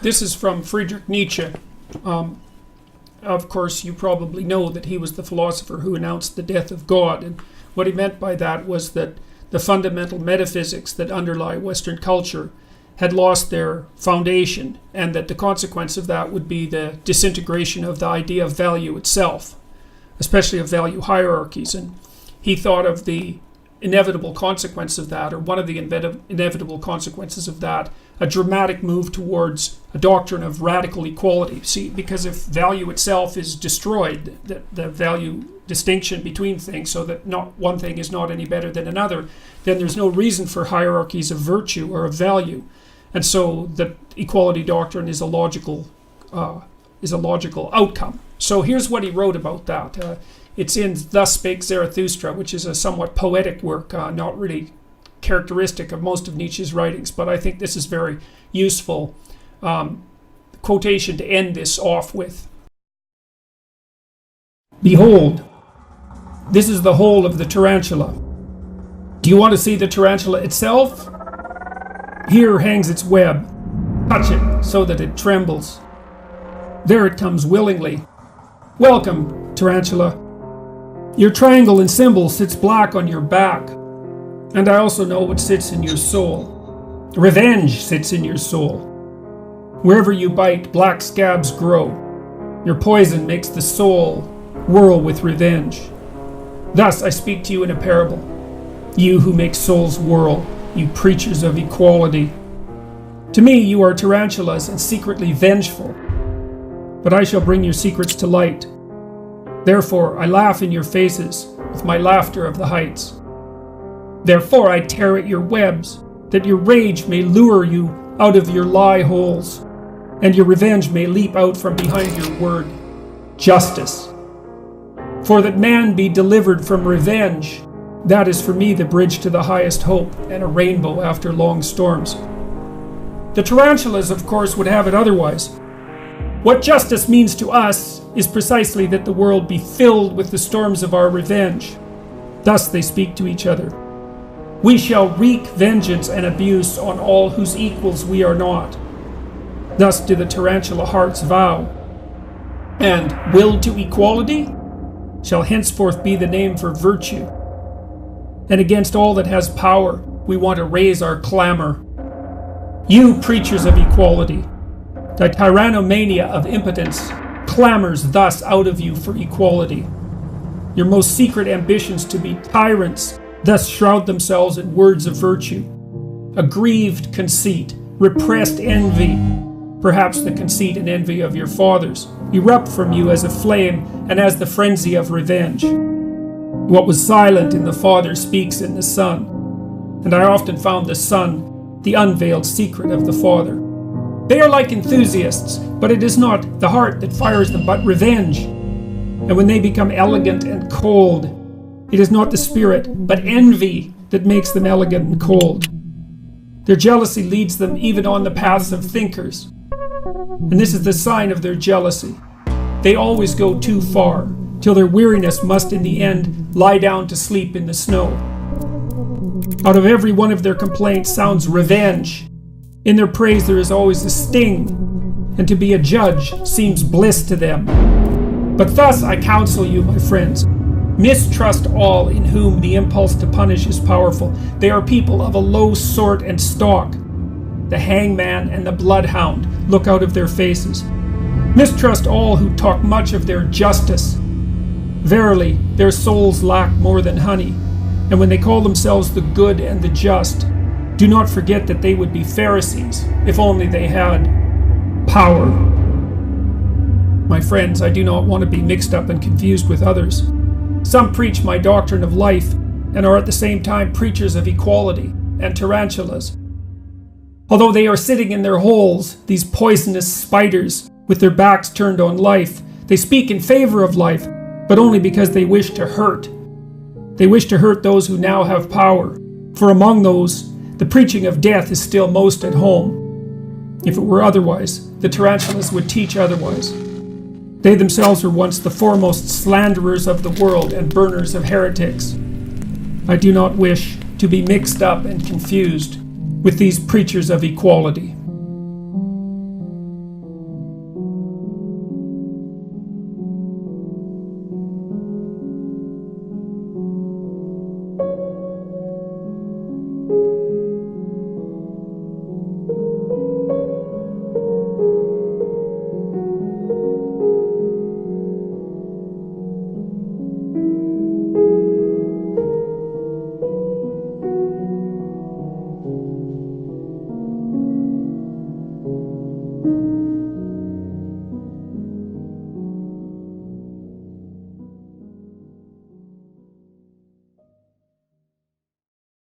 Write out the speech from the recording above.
This is from Friedrich Nietzsche. Of course, you probably know that he was the philosopher who announced the death of God. And what he meant by that was that the fundamental metaphysics that underlie Western culture had lost their foundation, and that the consequence of that would be the disintegration of the idea of value itself, especially of value hierarchies. And he thought of the inevitable consequence of that, or one of the inevitable consequences of that, a dramatic move towards a doctrine of radical equality. See, because if value itself is destroyed, the value distinction between things, so that not one thing is not any better than another, then there's no reason for hierarchies of virtue or of value. And so the equality doctrine is a logical outcome. So here's what he wrote about that. It's in Thus Spake Zarathustra, which is a somewhat poetic work, not really characteristic of most of Nietzsche's writings, but I think this is very useful quotation to end this off with. Behold, this is the hole of the tarantula. Do you want to see the tarantula itself? Here hangs its web. Touch it so that it trembles. There it comes willingly. Welcome, tarantula. Your triangle and symbol sits black on your back. And I also know what sits in your soul. Revenge sits in your soul. Wherever you bite, black scabs grow. Your poison makes the soul whirl with revenge. Thus I speak to you in a parable. You who make souls whirl, you preachers of equality. To me you are tarantulas and secretly vengeful. But I shall bring your secrets to light. Therefore I laugh in your faces with my laughter of the heights. Therefore I tear at your webs, that your rage may lure you out of your lie holes, and your revenge may leap out from behind your word, justice. For that man be delivered from revenge, that is for me the bridge to the highest hope and a rainbow after long storms. The tarantulas, of course, would have it otherwise. What justice means to us is precisely that the world be filled with the storms of our revenge. Thus they speak to each other. We shall wreak vengeance and abuse on all whose equals we are not. Thus do the tarantula hearts vow. And will to equality shall henceforth be the name for virtue. And against all that has power, we want to raise our clamor. You preachers of equality, the tyrannomania of impotence clamors thus out of you for equality. Your most secret ambitions to be tyrants thus shroud themselves in words of virtue. Aggrieved conceit, repressed envy, perhaps the conceit and envy of your fathers, erupt from you as a flame and as the frenzy of revenge. What was silent in the Father speaks in the Son, and I often found the Son the unveiled secret of the Father. They are like enthusiasts, but it is not the heart that fires them, but revenge. And when they become elegant and cold, it is not the spirit, but envy that makes them elegant and cold. Their jealousy leads them even on the paths of thinkers. And this is the sign of their jealousy. They always go too far, till their weariness must in the end lie down to sleep in the snow. Out of every one of their complaints sounds revenge. In their praise there is always a sting, and to be a judge seems bliss to them. But thus I counsel you, my friends, mistrust all in whom the impulse to punish is powerful. They are people of a low sort and stock. The hangman and the bloodhound look out of their faces. Mistrust all who talk much of their justice. Verily, their souls lack more than honey, and when they call themselves the good and the just, do not forget that they would be Pharisees if only they had power. My friends, I do not want to be mixed up and confused with others. Some preach my doctrine of life and are at the same time preachers of equality and tarantulas. Although they are sitting in their holes, these poisonous spiders, with their backs turned on life, they speak in favor of life, but only because they wish to hurt. They wish to hurt those who now have power, for among those, the preaching of death is still most at home. If it were otherwise, the tarantulas would teach otherwise. They themselves were once the foremost slanderers of the world and burners of heretics. I do not wish to be mixed up and confused with these preachers of equality.